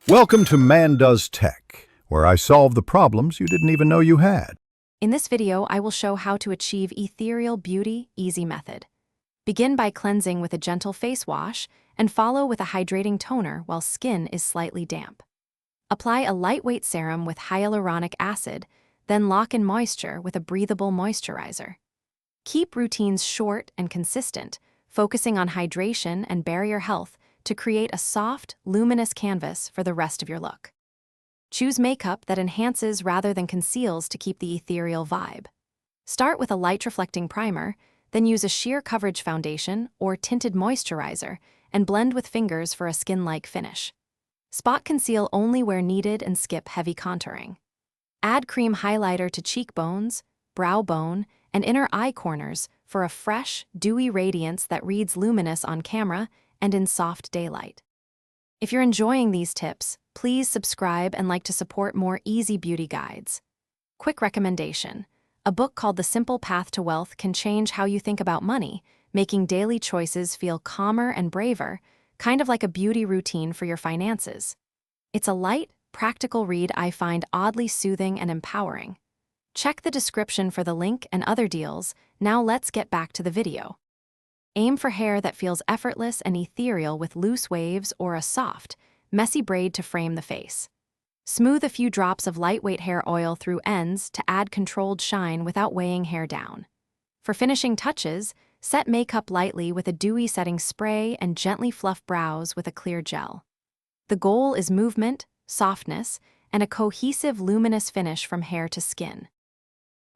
Welcome to Man Does Tech, where I solve the problems you didn't even know you had. In this video, I will show how to achieve Ethereal Beauty Easy Method. Begin by cleansing with a gentle face wash and follow with a hydrating toner while skin is slightly damp. Apply a lightweight serum with hyaluronic acid, then lock in moisture with a breathable moisturizer. Keep routines short and consistent, focusing on hydration and barrier health to create a soft, luminous canvas for the rest of your look. Choose makeup that enhances rather than conceals to keep the ethereal vibe. Start with a light-reflecting primer, then use a sheer coverage foundation or tinted moisturizer and blend with fingers for a skin-like finish. Spot conceal only where needed and skip heavy contouring. Add cream highlighter to cheekbones, brow bone, and inner eye corners for a fresh, dewy radiance that reads luminous on camera and in soft daylight. If you're enjoying these tips, please subscribe and like to support more easy beauty guides. Quick recommendation: a book called The Simple Path to Wealth can change how you think about money, making daily choices feel calmer and braver, kind of like a beauty routine for your finances. It's a light, practical read I find oddly soothing and empowering. Check the description for the link and other deals. Now let's get back to the video. Aim for hair that feels effortless and ethereal with loose waves or a soft, messy braid to frame the face. Smooth a few drops of lightweight hair oil through ends to add controlled shine without weighing hair down. For finishing touches, set makeup lightly with a dewy setting spray and gently fluff brows with a clear gel. The goal is movement, softness, and a cohesive luminous finish from hair to skin.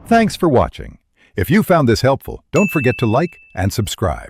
Thanks for watching. If you found this helpful, don't forget to like and subscribe.